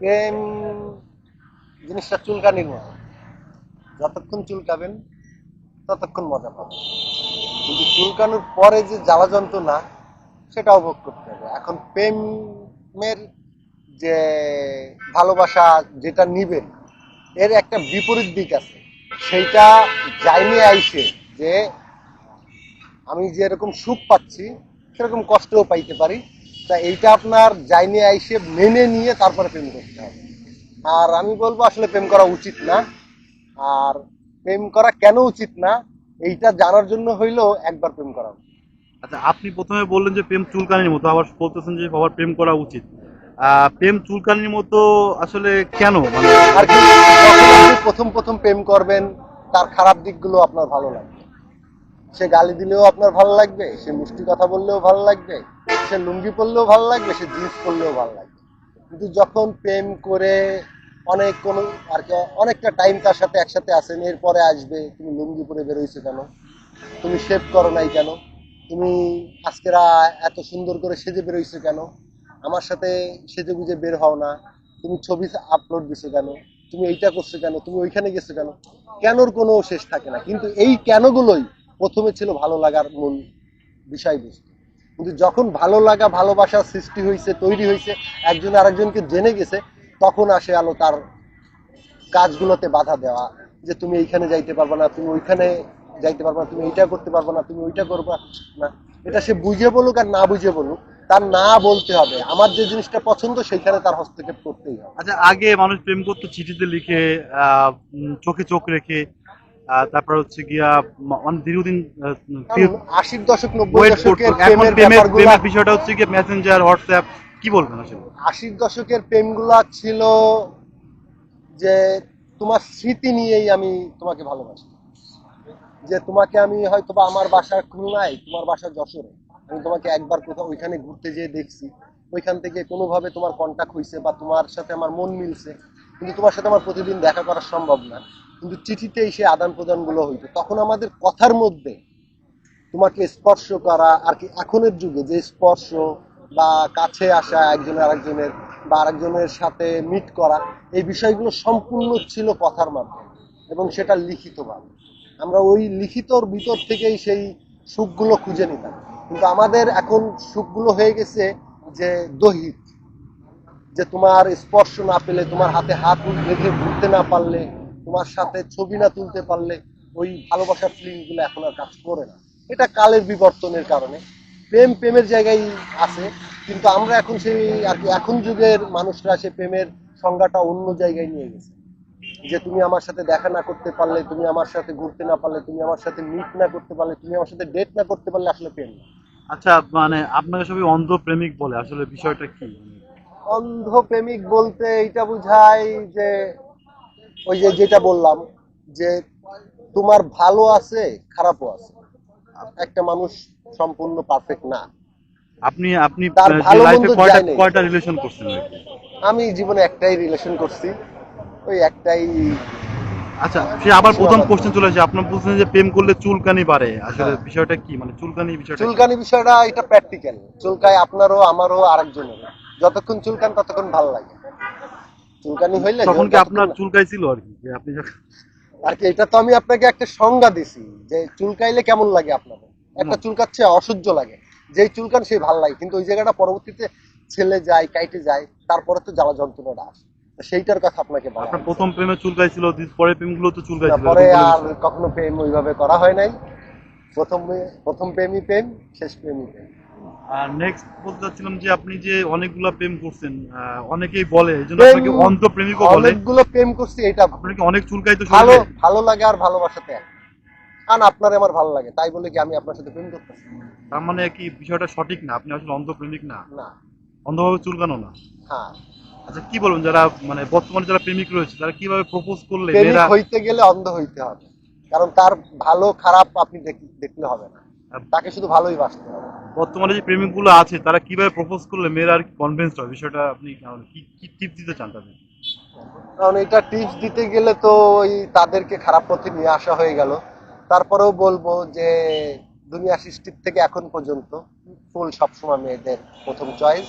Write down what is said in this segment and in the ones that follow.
প্রেম জিনিসটা চুলকানির মতো। যতক্ষণ চুলকাবেন ততক্ষণ মজা পাবেন, কিন্তু চুলকানোর পরে যে জ্বালা যন্ত্রণা সেটাও ভোগ করতে হবে। এখন প্রেমের যে ভালোবাসা যেটা নিবেন, এর একটা বিপরীত দিক আছে। সেইটা যাইনি আইসে যে আমি যেরকম সুখ পাচ্ছি সেরকম কষ্টও পাইতে পারি। তা এইটা আপনার যাইনি আইসে মেনে নিয়ে তারপরে প্রেম করতে হবে। আর আমি বলবো আসলে প্রেম করা উচিত না। আর প্রেম করা কেন উচিত না এইটা জানার জন্য হইলেও একবার প্রেম করা উচিত। আচ্ছা, আপনি প্রথমে বললেন যে প্রেম চুলকানির মতো, আবার বলতেছেন যে সবার প্রেম করা উচিত। প্রেম চুলকানির মতো আসলে কেন, মানে আর এটা কি, যখন আপনি প্রথম প্রথম প্রেম করবেন তার খারাপ দিকগুলো আপনার ভালো লাগবে। সে গালি দিলেও আপনার ভালো লাগবে, সে মিষ্টি কথা বললেও ভালো লাগবে, সে লুঙ্গি পরলেও ভালো লাগবে, সে জিন্স পরলেও ভালো লাগবে। কিন্তু যখন প্রেম করে অনেক কোনো আর কি অনেকটা টাইম তার সাথে একসাথে আসেন, এরপরে আসবে তুমি লুঙ্গি পরে বেরোইছো কেন, তুমি শেভ করো নাই কেন, তুমি আজকেরা এত সুন্দর করে সেজে বেরোইছো কেন, আমার সাথে সেজে গুজে বের হও না, তুমি ছবি আপলোড দিছো কেন, তুমি এইটা করছো কেন, তুমি ওইখানে গেছো কেন, কেনর কোনো শেষ থাকে না। কিন্তু এই কেনগুলোই প্রথমে ছিল ভালো লাগার মূল বিষয়বস্তু। কিন্তু যখন ভালো লাগা ভালোবাসার সৃষ্টি হয়েছে, তৈরি হয়েছে, একজন আরেকজনকে জেনে গেছে, তখন আসে আলো তার কাজগুলোতে বাধা দেওয়া। যে তুমি এইখানে যাইতে পারবে না, তুমি ওইখানে যাইতে পারবে না, তুমি এইটা করতে পারবে না, তুমি ওইটা করবে না। এটা সে বুঝে বলুক আর না বুঝে বলুক, তার না বলতে হবে। আমার যে জিনিসটা পছন্দ সেইখানে তার হস্তক্ষেপ করতেই হবে। আচ্ছা, আগে মানুষ প্রেম করতো চিঠিতে লিখে, চোখে চোখ রেখে, তারপর হচ্ছে গিয়া অনেক দীর্ঘদিন কারণ আশির দশক নব্বই ওয়েট করতো। দশকের এখন প্রেমের প্রেমের ব্যাপারগুলা, প্রেমের বিষয়টা হচ্ছে গিয়ে মেসেঞ্জার, হোয়াটসঅ্যাপ। কি বলবেন আসলে? আশির দশকের প্রেমগুলা ছিল যে তোমার স্মৃতি নিয়েই আমি তোমাকে ভালোবাসি। যে তোমাকে আমি হয়তো বা আমার বাসা খুলনায়, তোমার বাসা যশোরে, আমি তোমাকে একবার কোথাও ওইখানে ঘুরতে যেয়ে দেখছি, ওইখান থেকে কোনোভাবে তোমার কন্টাক্ট হয়েছে বা তোমার সাথে আমার মন মিলছে, কিন্তু তোমার সাথে আমার প্রতিদিন দেখা করা সম্ভব না। কিন্তু চিঠিতেই সেই আদান প্রদান গুলো হইতো, তখন আমাদের কথার মধ্যে তোমাকে স্পর্শ করা আর কি। এখনের যুগে যে স্পর্শ বা কাছে আসা একজনের আরেকজনের বা আরেকজনের সাথে মিট করা, এই বিষয়গুলো সম্পূর্ণ ছিল কথার মাধ্যমে এবং সেটা লিখিতভাবে। আমরা ওই লিখিতর ভিতর থেকেই সেই সুখগুলো খুঁজে নিতাম। কিন্তু আমাদের এখন সুখগুলো হয়ে গেছে যে দৈহিক, যে তোমার স্পর্শ না পেলে, তোমার হাতে হাত বেঁধে ঘুরতে না পারলে, তোমার সাথে ছবি না তুলতে পারলে ওই ভালোবাসার ফিলিং গুলো এখন আর কাজ করে না। এটা কালের বিবর্তনের কারণে। প্রেম প্রেমের জায়গায় আছে, কিন্তু আমরা এখন সেই আর কি এখন যুগের মানুষরা সে প্রেমের সংজ্ঞাটা অন্য জায়গায় নিয়ে গেছে। যে তুমি আমার সাথে দেখা না করতে পারলে, তুমি আমার সাথে ঘুরতে না পারলে, তুমি আমার সাথে মিট না করতে পারলে, তুমি আমার সাথে ডেট না করতে পারলে আসলে প্রেম না। আচ্ছা, মানে আপনাকে সবাই অন্ধ প্রেমিক বলে, আসলে বিষয়টা কি? অন্ধ প্রেমিক বলতে এইটা বুঝায় যে ওই যে যেটা বললাম, যে তোমার ভালো আছে, খারাপও আছে। একটা মানুষ সম্পূর্ণ পারফেক্ট না, আপনি আপনি তার যে ভালো লাইফে মন্দ কয়টা যায় নেই। কয়টা রিলেশন করছেন আর কি? আমি জীবনে একটাই রিলেশন করছি, ওই একটাই আচ্ছা, সে আবার প্রথম সীমাবদ্ধ। কোশ্চেন চলে আসে, আপনার বলছেন যে প্রেম করলে চুলকানি বাড়ে, আসলে হ্যাঁ, বিষয়টা কি, মানে চুলকানি বিষয়টা কি? চুলকানি বিষয়টা এটা প্র্যাকটিক্যাল। চুলকায় আপনারও আমারও আরেকজনেরও। যতক্ষণ চুলকান ততক্ষণ ভালো লাগে, চুলকানি হইলে তখন কি যতক্ষণ আপনার চুলকাইছিল আর কি, যে আপনি যখন আর কি। এটা তো আমি আপনাকে একটা সংজ্ঞা দিছি যে চুলকাইলে কেমন লাগে আপনাদের। না, একটা চুলকাচ্ছে অসহ্য লাগে, যেই চুলকান সেই ভাল লাগে, কিন্তু ওই জায়গাটা পরবর্তীতে ছেলে যায়, কাইটে যায়, তারপরে তো জ্বালা যন্ত্রণাটা আসে। তো সেইটার কথা আপনাকে বলা আপনার হয়েছে। প্রথম প্রেমে চুলকাইছিল, পরের প্রেমগুলো তো না, চুলকাইছিল, পরে এরকম কোনো আর বিষয়? কখনো প্রেম ওইভাবে করা হয় নাই। প্রথম প্রথম প্রেমই প্রেম, শেষ প্রেমই প্রেম। আর নেক্সট বলতে চাচ্ছিলাম যে আপনি যে অনেকগুলা প্রেম করছেন, অনেকেই বলে, এই জন্য প্রেম আপনাকে অন্ধ প্রেমিকও বলে। অনেকগুলো প্রেম করছি এটা ভুল। আপনার কি অনেক চুলকাইতো ভালো শরীরে? ভালো লাগে আর ভালোবাসাতে এক। কারণ আপনার আমার ভালো লাগে তাই বলে কি আমি আপনার সাথে প্রেম করতেছি? তার মানে কি বিষয়টা সঠিক না, আপনি আসলে অন্ধ প্রেমিক না, না। অন্ধভাবে চুলকানো না? হ্যাঁ। আচ্ছা, কি বলবেন যারা মানে বর্তমানে যারা প্রেমিক রয়েছে, তারা কিভাবে প্রপোজ করলে প্রেমিক মেয়েরা হইতে গেলে অন্ধ হইতে হবে। কারণ তার ভালো খারাপ আপনি দেখলে হবে না, আহ, তাকে শুধু ভালোই বাসতে হবে। বর্তমানে যে প্রেমিক গুলো আছে তারা কিভাবে প্রপোজ করলে মেয়েরা আর কি কনভিন্স হয়, বিষয়টা আপনি কি কি টিপ দিতে চান তাদের? কারণ এটা টিপস দিতে গেলে তো ওই তাদেরকে খারাপ পথে নিয়ে আসা হয়ে গেল। তারপরেও বলবো যে দুনিয়া সৃষ্টির থেকে এখন পর্যন্ত ফুল সবসময় মেয়েদের প্রথম চয়েস,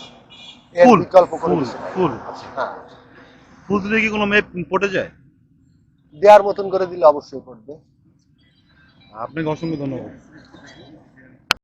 এর ফুল, বিকল্প কোনো ফুল, কিছু নাই। ফুল, আচ্ছা। হ্যাঁ। ফুল দিলে কি কোনো মেয়ে পটে যায়? দেওয়ার মতন করে দিলে অবশ্যই পড়বে। আপনাকে অসংখ্য ধন্যবাদ।